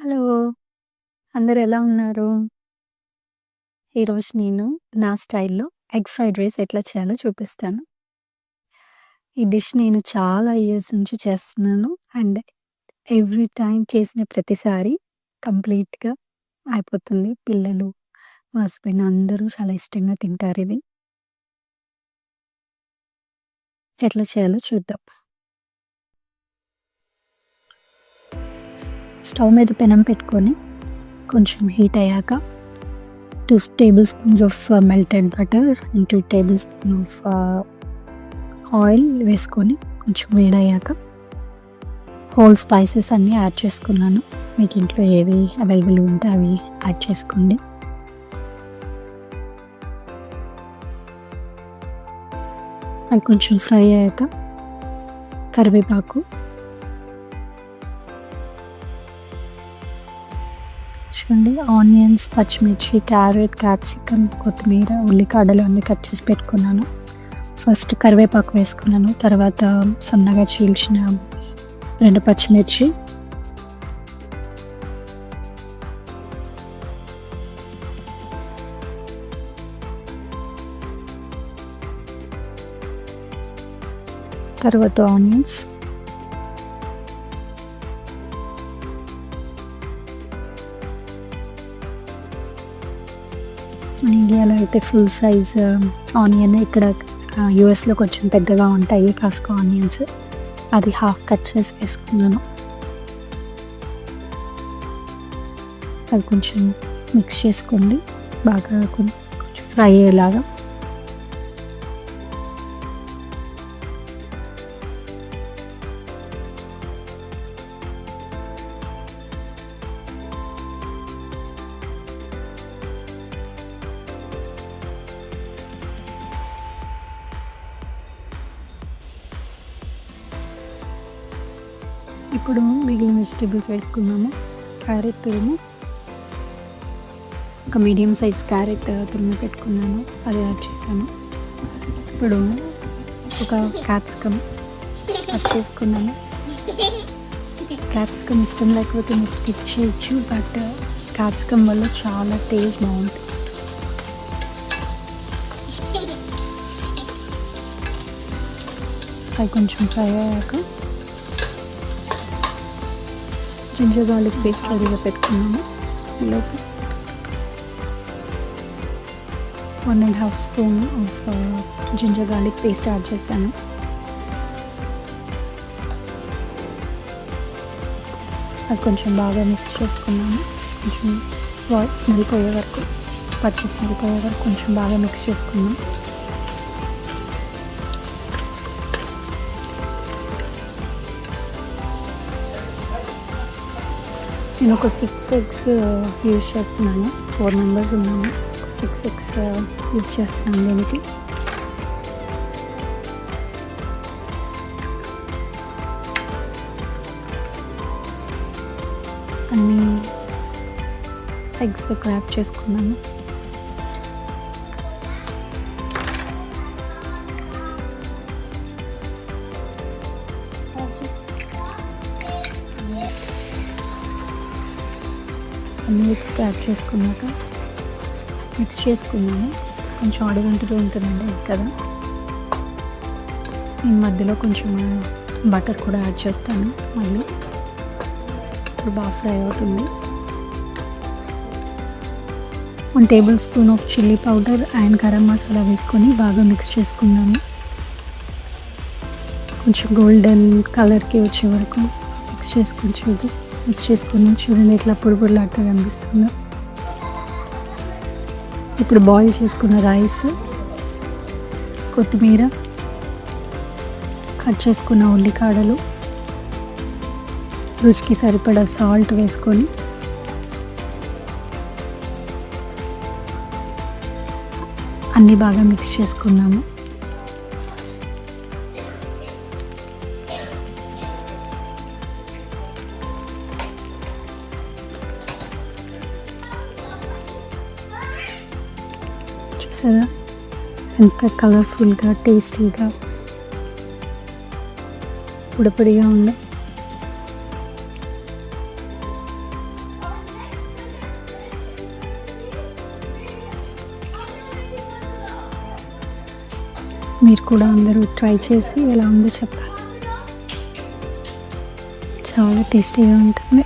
Hello! అందరూ ఎలా ఉన్నారు? ఈరోజు నేను నా స్టైల్‌లో ఎగ్ ఫ్రైడ్ రైస్ ఎట్లా చేయాలో చూపిస్తాను. ఈ డిష్ నేను చాలా ఇయర్స్ నుంచి చేస్తున్నాను. అండ్ ఎవ్రీ టైమ్ చేసిన ప్రతిసారి కంప్లీట్‌గా అయిపోతుంది. పిల్లలు, మా హస్బెండ్ అందరూ చాలా ఇష్టంగా తింటారిది. ఎట్లా చేయాలో చూద్దాం. స్టవ్ మీద పెనం పెట్టుకొని కొంచెం హీట్ అయ్యాక 2 table spoons of melted butter and 2 table spoon of oil వేసుకొని కొంచెం వేడయ్యాక హోల్ స్పైసెస్ అన్నీ యాడ్ చేసుకున్నాను. మీకు ఇంట్లో ఏవి అవైలబుల్ ఉంటే అవి యాడ్ చేసుకోండి. అవి కొంచెం ఫ్రై అయ్యాక కరివేపాకు, చూడండి ఆనియన్స్, పచ్చిమిర్చి, క్యారెట్, క్యాప్సికమ్, కొత్తిమీర, ఉల్లికాడలు అన్నీ కట్ చేసి పెట్టుకున్నాను. ఫస్ట్ కరివేపాకు వేసుకున్నాను. తర్వాత సన్నగా చీల్చిన 2 పచ్చిమిర్చి, తర్వాత ఆనియన్స్, మన ఇండియాలో అయితే ఫుల్ సైజ్ ఆనియన్, ఇక్కడ యూఎస్లో కొంచెం పెద్దగా ఉంటాయి కాస్కో ఆనియన్స్, అది హాఫ్ కట్ చేసి వేసుకున్నాను. అది కొంచెం మిక్స్ చేసుకోండి, బాగా కొంచెం ఫ్రై అయ్యేలాగా. ఇప్పుడు మిగిలిన వెజిటేబుల్స్ వేసుకున్నాము. క్యారెట్ తురుము, ఒక మీడియం సైజ్ క్యారెట్ తురుము పెట్టుకున్నాను, అది యాడ్ చేశాను. ఇప్పుడు ఒక క్యాప్సికమ్ కట్ చేసుకున్నాను. క్యాప్సికమ్ ఇష్టం లేకపోతే మీరు స్కిప్ చేయొచ్చు, బట్ క్యాప్సికమ్ వల్ల చాలా టేస్ట్ బాగుంటుంది. అది కొంచెం ఫ్రై అయ్యాక జింజర్ గార్లిక్ పేస్ట్ రెడీగా పెట్టుకున్నాము. ఈలోపు 1.5 spoon of ginger garlic paste add చేశాను. అది కొంచెం బాగా మిక్స్ చేసుకున్నాను. కొంచెం స్మెల్ పోయే వరకు, పచ్చి స్మెల్ పోయే వరకు కొంచెం బాగా మిక్స్ చేసుకున్నాం. నేను ఒక 6 ఎగ్స్ యూజ్ చేస్తున్నాను. 4 మెంబర్స్ ఉన్నాము. 6 ఎగ్స్ యూజ్ చేస్తున్నాను దీనికి. అన్నీ ఎగ్స్ క్రాక్ చేసుకున్నాను. అన్ని ఎగ్స్ యాడ్ చేసుకున్నాక మిక్స్ చేసుకున్నాను. కొంచెం అడుగంటుతూ ఉంటుందండి ఎగ్ కదా. నేను మధ్యలో కొంచెం బటర్ కూడా యాడ్ చేస్తాను మళ్ళీ. ఇప్పుడు బాగా ఫ్రై అవుతుంది. 1 table spoon of chilli powder and garam masala వేసుకొని బాగా మిక్స్ చేసుకున్నాను. కొంచెం గోల్డెన్ కలర్కి వచ్చే వరకు మిక్స్ చేసుకొని చూడండి ఎట్లా పొడి పొడిలాడుతూ కనిపిస్తుందో. ఇప్పుడు బాయిల్ చేసుకున్న రైస్, కొత్తిమీర, కట్ చేసుకున్న ఉల్లికాడలు, రుచికి సరిపడా సాల్ట్ వేసుకొని అన్నీ బాగా మిక్స్ చేసుకున్నాము. చూసారా ఎంత కలర్ఫుల్గా, టేస్టీగా, పొడిపొడిగా ఉంది. మీరు కూడా అందరూ ట్రై చేసి ఎలా ఉందో చెప్పాలి. చాలా టేస్టీగా ఉంటుంది.